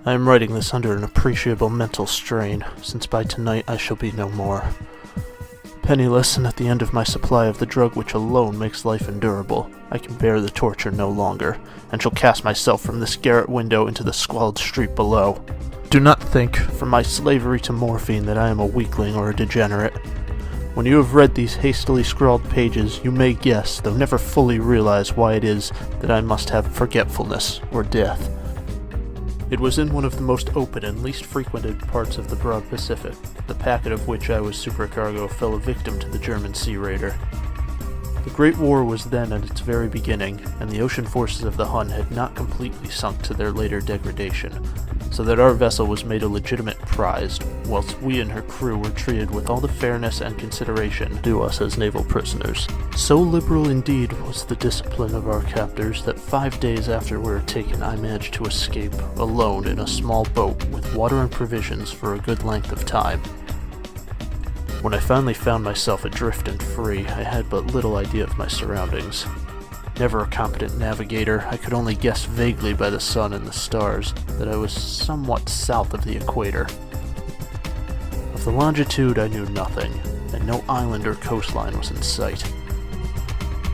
I am writing this under an appreciable mental strain, since by tonight I shall be no more. Penniless and at the end of my supply of the drug which alone makes life endurable, I can bear the torture no longer, and shall cast myself from this garret window into the squalid street below. Do not think, from my slavery to morphine, that I am a weakling or a degenerate. When you have read these hastily scrawled pages, you may guess, though never fully realize, why it is that I must have forgetfulness or death. It was in one of the most open and least frequented parts of the broad Pacific. The packet of which I was supercargo fell a victim to the German sea raider. The Great War was then at its very beginning, and the ocean forces of the Hun had not completely sunk to their later degradation, so that our vessel was made a legitimate prize, whilst we and her crew were treated with all the fairness and consideration due us as naval prisoners. So liberal indeed was the discipline of our captors that 5 days after we were taken I managed to escape, alone in a small boat, with water and provisions for a good length of time. When I finally found myself adrift and free, I had but little idea of my surroundings. Never a competent navigator, I could only guess vaguely by the sun and the stars that I was somewhat south of the equator. Of the longitude I knew nothing, and no island or coastline was in sight.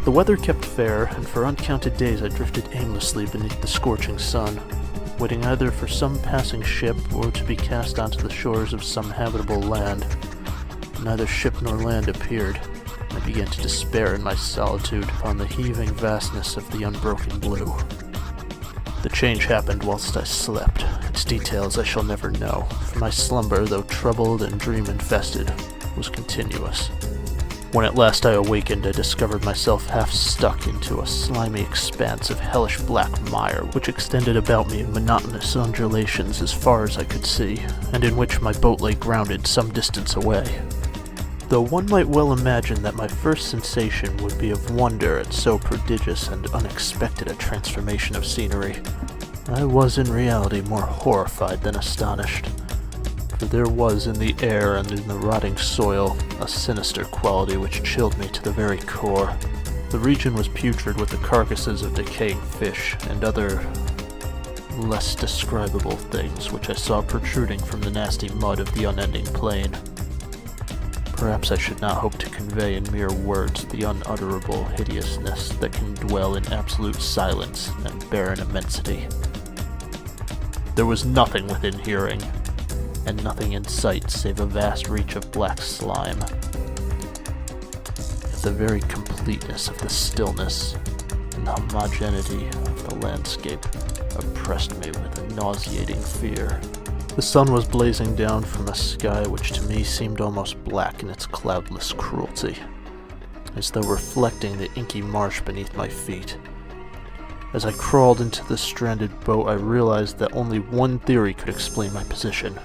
The weather kept fair, and for uncounted days I drifted aimlessly beneath the scorching sun, waiting either for some passing ship or to be cast onto the shores of some habitable land. Neither ship nor land appeared. I began to despair in my solitude upon the heaving vastness of the unbroken blue. The change happened whilst I slept. Its details I shall never know, for my slumber, though troubled and dream-infested, was continuous. When at last I awakened, I discovered myself half stuck into a slimy expanse of hellish black mire which extended about me in monotonous undulations as far as I could see, and in which my boat lay grounded some distance away. Though one might well imagine that my first sensation would be of wonder at so prodigious and unexpected a transformation of scenery, I was in reality more horrified than astonished, for there was in the air and in the rotting soil a sinister quality which chilled me to the very core. The region was putrid with the carcasses of decaying fish and other less describable things which I saw protruding from the nasty mud of the unending plain. Perhaps I should not hope to convey in mere words the unutterable hideousness that can dwell in absolute silence and barren immensity. There was nothing within hearing, and nothing in sight save a vast reach of black slime. Yet the very completeness of the stillness and the homogeneity of the landscape oppressed me with a nauseating fear. The sun was blazing down from a sky which to me seemed almost black in its cloudless cruelty, as though reflecting the inky marsh beneath my feet. As I crawled into the stranded boat, I realized that only one theory could explain my position.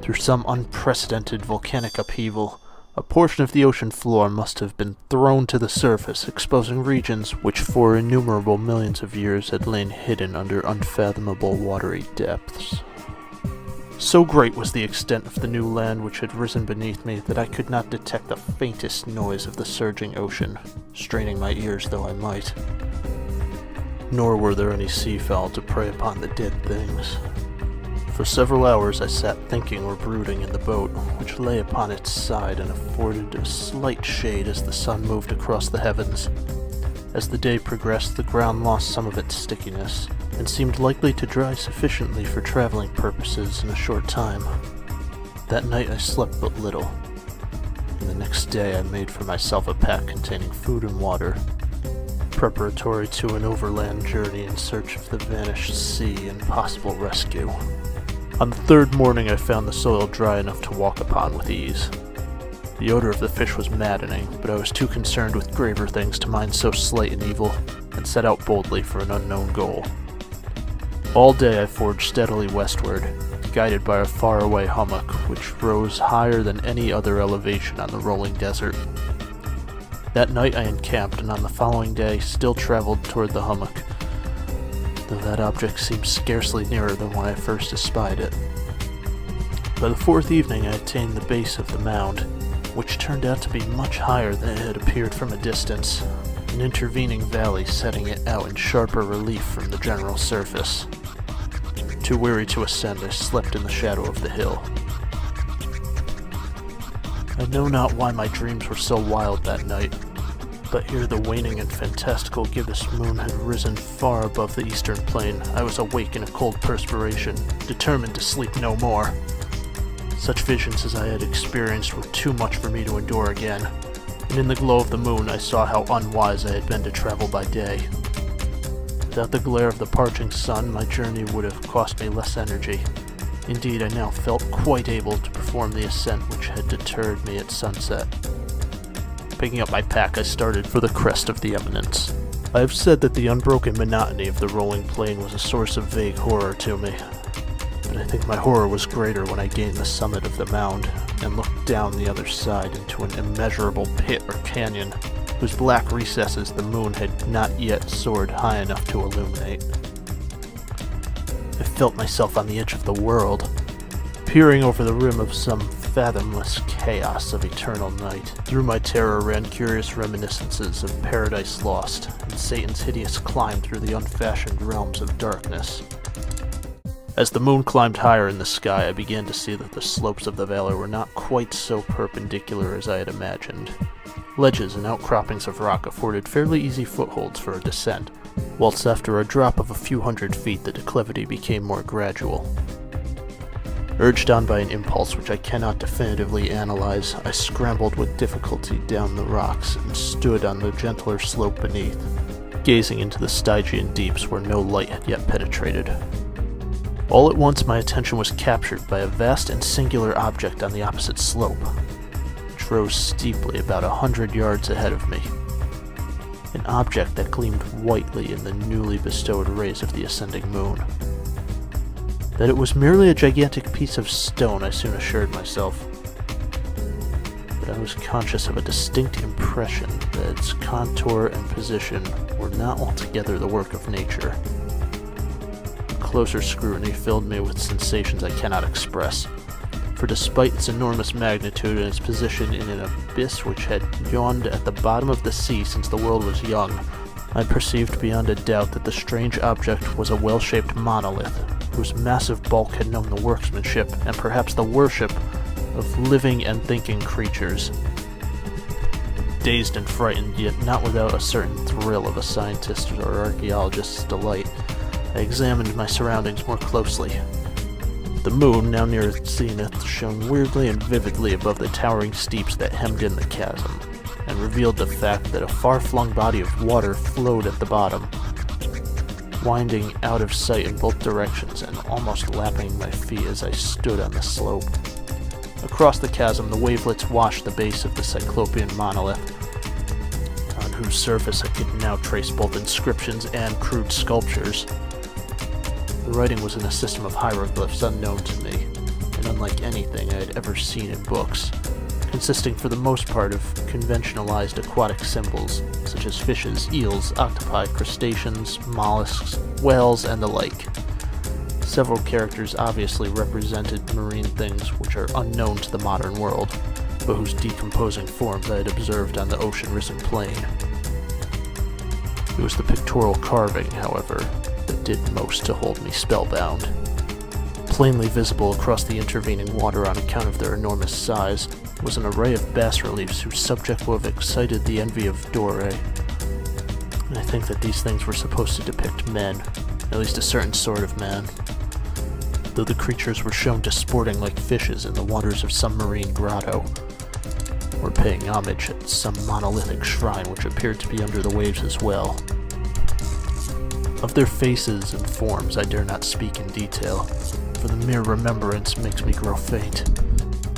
Through some unprecedented volcanic upheaval, a portion of the ocean floor must have been thrown to the surface, exposing regions which for innumerable millions of years had lain hidden under unfathomable watery depths. So great was the extent of the new land which had risen beneath me that I could not detect the faintest noise of the surging ocean, straining my ears though I might. Nor were there any seafowl to prey upon the dead things. For several hours I sat thinking or brooding in the boat, which lay upon its side and afforded a slight shade as the sun moved across the heavens. As the day progressed, the ground lost some of its stickiness, and seemed likely to dry sufficiently for traveling purposes in a short time. That night I slept but little, and the next day I made for myself a pack containing food and water, preparatory to an overland journey in search of the vanished sea and possible rescue. On the third morning I found the soil dry enough to walk upon with ease. The odor of the fish was maddening, but I was too concerned with graver things to mind so slight an evil, and set out boldly for an unknown goal. All day I forged steadily westward, guided by a faraway hummock which rose higher than any other elevation on the rolling desert. That night I encamped, and on the following day still traveled toward the hummock, though that object seemed scarcely nearer than when I first espied it. By the fourth evening I attained the base of the mound, which turned out to be much higher than it had appeared from a distance, an intervening valley setting it out in sharper relief from the general surface. Too weary to ascend, I slept in the shadow of the hill. I know not why my dreams were so wild that night, but ere the waning and fantastical gibbous moon had risen far above the eastern plain, I was awake in a cold perspiration, determined to sleep no more. Such visions as I had experienced were too much for me to endure again, and in the glow of the moon I saw how unwise I had been to travel by day. Without the glare of the parching sun, my journey would have cost me less energy. Indeed, I now felt quite able to perform the ascent which had deterred me at sunset. Picking up my pack, I started for the crest of the eminence. I have said that the unbroken monotony of the rolling plain was a source of vague horror to me, but I think my horror was greater when I gained the summit of the mound and looked down the other side into an immeasurable pit or canyon, whose black recesses the moon had not yet soared high enough to illuminate. I felt myself on the edge of the world, peering over the rim of some fathomless chaos of eternal night. Through my terror ran curious reminiscences of Paradise Lost and Satan's hideous climb through the unfashioned realms of darkness. As the moon climbed higher in the sky, I began to see that the slopes of the valley were not quite so perpendicular as I had imagined. Ledges and outcroppings of rock afforded fairly easy footholds for a descent, whilst after a drop of a few hundred feet the declivity became more gradual. Urged on by an impulse which I cannot definitively analyze, I scrambled with difficulty down the rocks and stood on the gentler slope beneath, gazing into the Stygian deeps where no light had yet penetrated. All at once my attention was captured by a vast and singular object on the opposite slope, which rose steeply about 100 yards ahead of me. An object that gleamed whitely in the newly bestowed rays of the ascending moon. That it was merely a gigantic piece of stone I soon assured myself, but I was conscious of a distinct impression that its contour and position were not altogether the work of nature. Closer scrutiny filled me with sensations I cannot express, for despite its enormous magnitude and its position in an abyss which had yawned at the bottom of the sea since the world was young, I perceived beyond a doubt that the strange object was a well-shaped monolith, whose massive bulk had known the workmanship and perhaps the worship of living and thinking creatures. Dazed and frightened, yet not without a certain thrill of a scientist or archaeologist's delight, I examined my surroundings more closely. The moon, now near its zenith, shone weirdly and vividly above the towering steeps that hemmed in the chasm, and revealed the fact that a far-flung body of water flowed at the bottom, winding out of sight in both directions and almost lapping my feet as I stood on the slope. Across the chasm, the wavelets washed the base of the Cyclopean monolith, on whose surface I could now trace both inscriptions and crude sculptures. The writing was in a system of hieroglyphs unknown to me, and unlike anything I had ever seen in books, consisting for the most part of conventionalized aquatic symbols, such as fishes, eels, octopi, crustaceans, mollusks, whales, and the like. Several characters obviously represented marine things which are unknown to the modern world, but whose decomposing forms I had observed on the ocean-risen plain. It was the pictorial carving, however, that did most to hold me spellbound. Plainly visible across the intervening water on account of their enormous size was an array of bas-reliefs whose subject would have excited the envy of Doré. And I think that these things were supposed to depict men, at least a certain sort of man, though the creatures were shown disporting like fishes in the waters of some marine grotto, or paying homage at some monolithic shrine which appeared to be under the waves as well. Of their faces and forms I dare not speak in detail, for the mere remembrance makes me grow faint.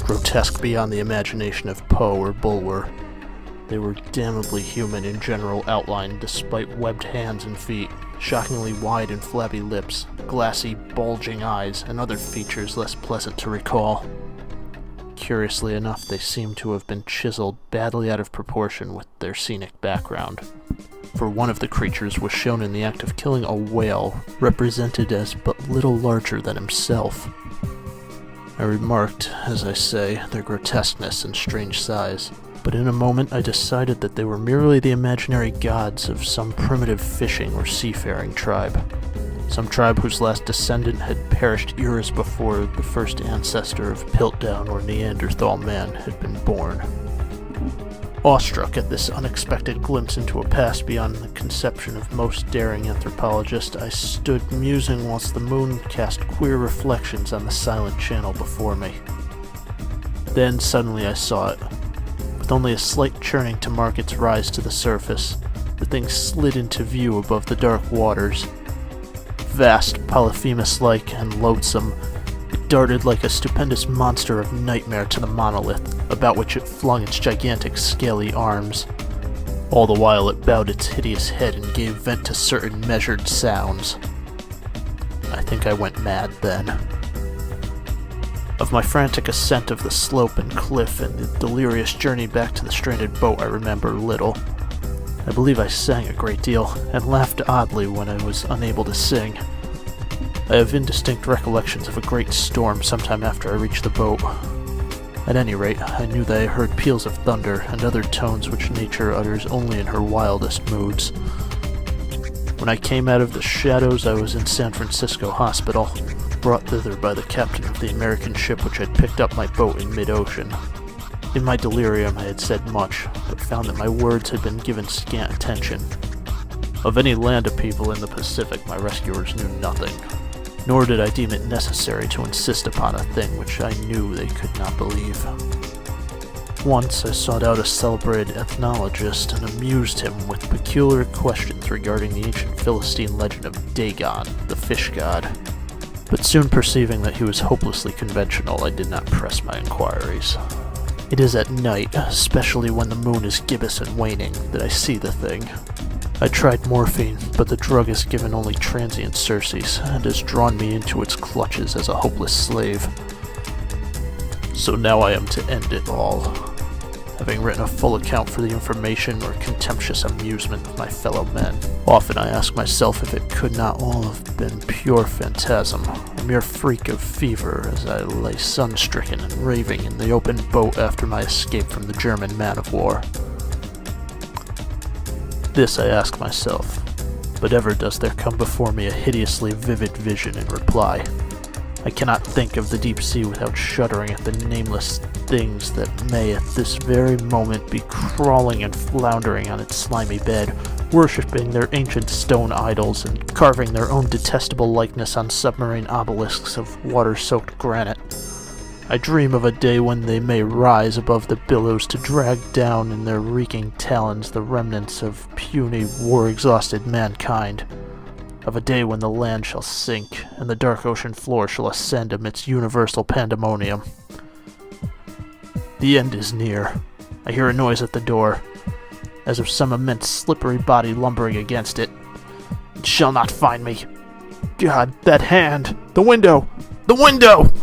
Grotesque beyond the imagination of Poe or Bulwer, they were damnably human in general outline despite webbed hands and feet, shockingly wide and flabby lips, glassy, bulging eyes, and other features less pleasant to recall. Curiously enough, they seemed to have been chiseled badly out of proportion with their scenic background, for one of the creatures was shown in the act of killing a whale, represented as but little larger than himself. I remarked, as I say, their grotesqueness and strange size, but in a moment I decided that they were merely the imaginary gods of some primitive fishing or seafaring tribe, some tribe whose last descendant had perished eras before the first ancestor of Piltdown or Neanderthal man had been born. Awestruck at this unexpected glimpse into a past beyond the conception of most daring anthropologists, I stood musing whilst the moon cast queer reflections on the silent channel before me. Then suddenly I saw it. With only a slight churning to mark its rise to the surface, the thing slid into view above the dark waters. Vast, Polyphemus-like, and loathsome, it darted like a stupendous monster of nightmare to the monolith, about which it flung its gigantic scaly arms. All the while it bowed its hideous head and gave vent to certain measured sounds. I think I went mad then. Of my frantic ascent of the slope and cliff and the delirious journey back to the stranded boat I remember little. I believe I sang a great deal, and laughed oddly when I was unable to sing. I have indistinct recollections of a great storm sometime after I reached the boat. At any rate, I knew that I heard peals of thunder and other tones which nature utters only in her wildest moods. When I came out of the shadows, I was in San Francisco Hospital, brought thither by the captain of the American ship which had picked up my boat in mid-ocean. In my delirium I had said much, but found that my words had been given scant attention. Of any land of people in the Pacific my rescuers knew nothing, nor did I deem it necessary to insist upon a thing which I knew they could not believe. Once I sought out a celebrated ethnologist and amused him with peculiar questions regarding the ancient Philistine legend of Dagon, the fish god. But soon perceiving that he was hopelessly conventional, I did not press my inquiries. It is at night, especially when the moon is gibbous and waning, that I see the thing. I tried morphine, but the drug has given only transient surcease, and has drawn me into its clutches as a hopeless slave. So now I am to end it all. Having written a full account for the information or contemptuous amusement of my fellow men. Often I ask myself if it could not all have been pure phantasm, a mere freak of fever as I lay sun-stricken and raving in the open boat after my escape from the German man-of-war. This I ask myself, but ever does there come before me a hideously vivid vision in reply. I cannot think of the deep sea without shuddering at the nameless things that may at this very moment be crawling and floundering on its slimy bed, worshipping their ancient stone idols and carving their own detestable likeness on submarine obelisks of water-soaked granite. I dream of a day when they may rise above the billows to drag down in their reeking talons the remnants of puny, war-exhausted mankind. Of a day when the land shall sink, and the dark ocean floor shall ascend amidst universal pandemonium. The end is near. I hear a noise at the door, as of some immense slippery body lumbering against it. It shall not find me. God, that hand! The window! The window!